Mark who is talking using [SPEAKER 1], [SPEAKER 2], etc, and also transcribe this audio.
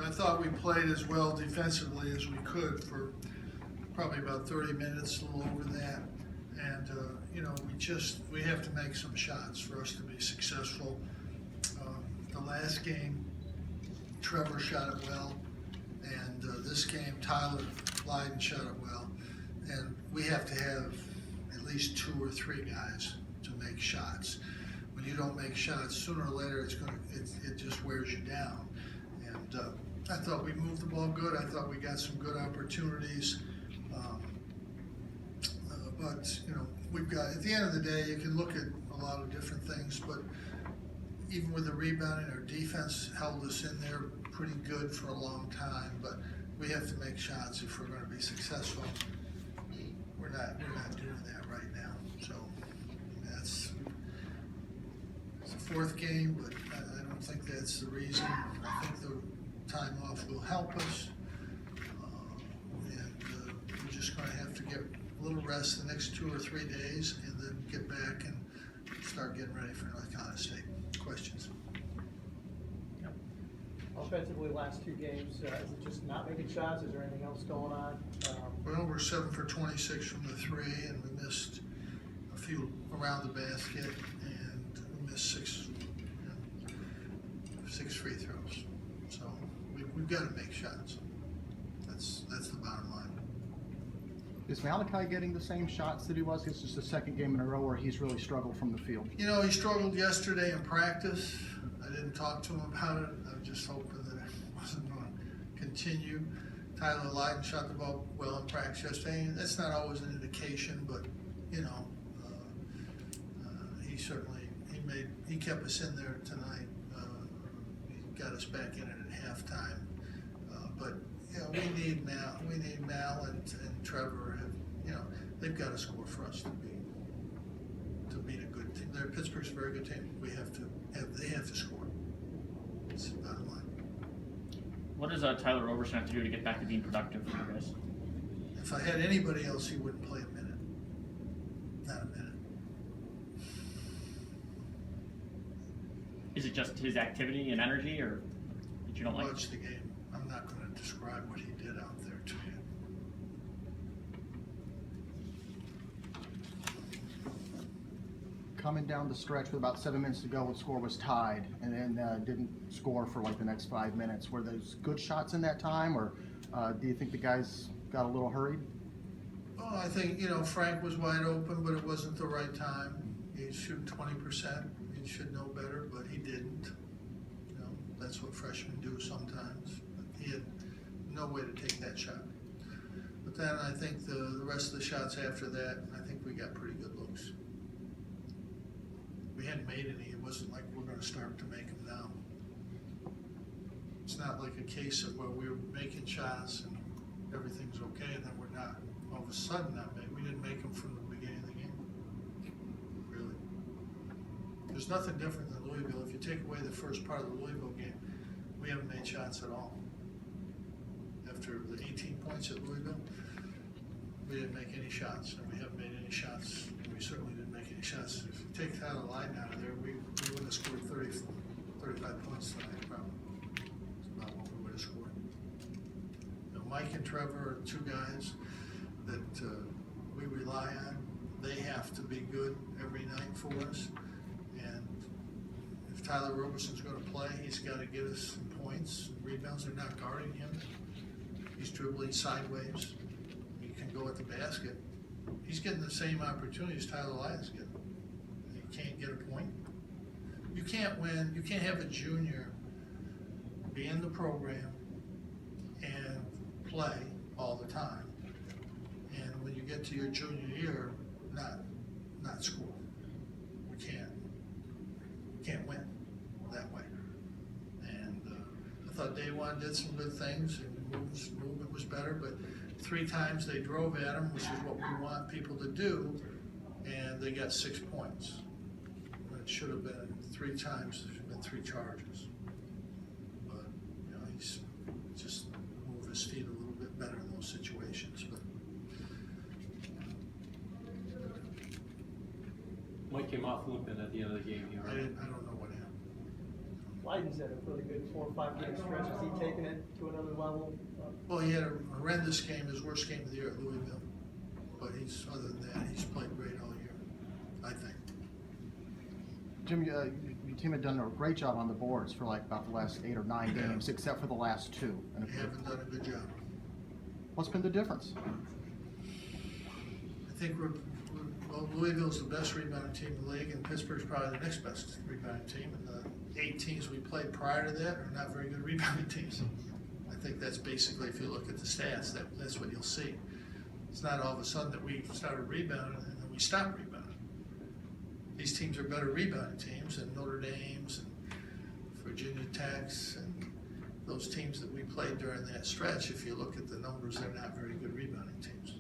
[SPEAKER 1] I thought we played as well defensively as we could for probably about 30 minutes, a little over that. And, we have to make some shots for us to be successful. The last game, Trevor shot it well. And this game, Tyler Lydon shot it well. And we have to have at least 2 or 3 guys to make shots. When you don't make shots, sooner or later it just wears you down. And I thought we moved the ball good. I thought we got some good opportunities. But we've got, at the end of the day, you can look at a lot of different things, but even with the rebounding, our defense held us in there pretty good for a long time, but we have to make shots if we're going to be successful. We're not doing that right now. So it's the 4th game, but I don't think that's the reason. I think the time off will help us. We're just going to have to get a little rest the next 2 or 3 days and then get back and start getting ready for North Carolina State. Questions?
[SPEAKER 2] Yep. Offensively, last 2 games, is it just not making shots? Is there anything else going on?
[SPEAKER 1] Well, we're 7 for 26 from the 3, and we missed a few around the basket, and we missed 6 free throws. So we've got to make shots. That's the bottom line.
[SPEAKER 3] Is Malachi getting the same shots that he was? This is the 2nd game in a row where he's really struggled from the field.
[SPEAKER 1] He struggled yesterday in practice. I didn't talk to him about it. I was just hoping that it wasn't going to continue. Tyler Lydon shot the ball well in practice yesterday. That's not always an indication, but he certainly he kept us in there tonight. He got us back in it at halftime. But we need Mal and Trevor. They've got to score for us to beat a good team. Pittsburgh's a very good team. They have to score. It's the bottom line.
[SPEAKER 4] What does Tyler Roberson have to do to get back to being productive for you guys?
[SPEAKER 1] If I had anybody else, he wouldn't play a minute. Not a minute.
[SPEAKER 4] Is it just his activity and energy, or that you don't like?
[SPEAKER 1] Watch the game. I'm not going to describe what he did out there to you.
[SPEAKER 3] Coming down the stretch with about 7 minutes to go, the score was tied, and then didn't score for like the next 5 minutes. Were those good shots in that time, or do you think the guys got a little hurried?
[SPEAKER 1] Well, I think, Frank was wide open, but it wasn't the right time. He's shooting 20%. He should know better, but he didn't. That's what freshmen do sometimes. He had no way to take that shot. But then I think the rest of the shots after that, I think we got pretty good looks. We hadn't made any. It wasn't like we're going to start to make them now. It's not like a case of where we were making shots and everything's okay, and then we're not. All of a sudden, we didn't make them from the beginning of the game. Really. There's nothing different than Louisville. If you take away the first part of the Louisville game, we haven't made shots at all. After the 18 points at Louisville, we didn't make any shots, and we haven't made any shots. We certainly didn't make any shots. If you take Tyler Lydon out of there, we would have scored 35 points tonight, probably. That's about what we would have scored. Mike and Trevor are 2 guys that we rely on. They have to be good every night for us. And if Tyler Roberson's going to play, he's got to get us some points and rebounds. They're not guarding him. He's dribbling sideways. He can go at the basket. He's getting the same opportunities Tyler Lydon's getting. He can't get a point. You can't win. You can't have a junior be in the program and play all the time, and when you get to your junior year, not score. We can't win that way. And I thought Day One did some good things, and movement was better, but 3 times they drove at him, which is what we want people to do, and they got 6 points. It should have been 3 times. There should have been 3 charges. But he's just move his feet a little bit better in those situations. But
[SPEAKER 5] Mike came off limping at the end of the game here.
[SPEAKER 1] I don't know what happened.
[SPEAKER 2] Leiden's had a really good 4 or 5 game stretch. Has he taken it to another level?
[SPEAKER 1] Well, he had a horrendous game, his worst game of the year at Louisville. But other than that, he's played great all year, I think.
[SPEAKER 3] Jim, your team had done a great job on the boards for like about the last 8 or 9 games, except for the last 2. And
[SPEAKER 1] They haven't done a good job.
[SPEAKER 3] what's been the difference?
[SPEAKER 1] I think well, Louisville's the best rebounding team in the league, and Pittsburgh's probably the next best rebounding team. And the 8 teams we played prior to that are not very good rebounding teams. I think that's basically, if you look at the stats, that's what you'll see. It's not all of a sudden that we started rebounding and then we stopped rebounding. These teams are better rebounding teams than Notre Dame's and Virginia Tech's and those teams that we played during that stretch. If you look at the numbers, they're not very good rebounding teams.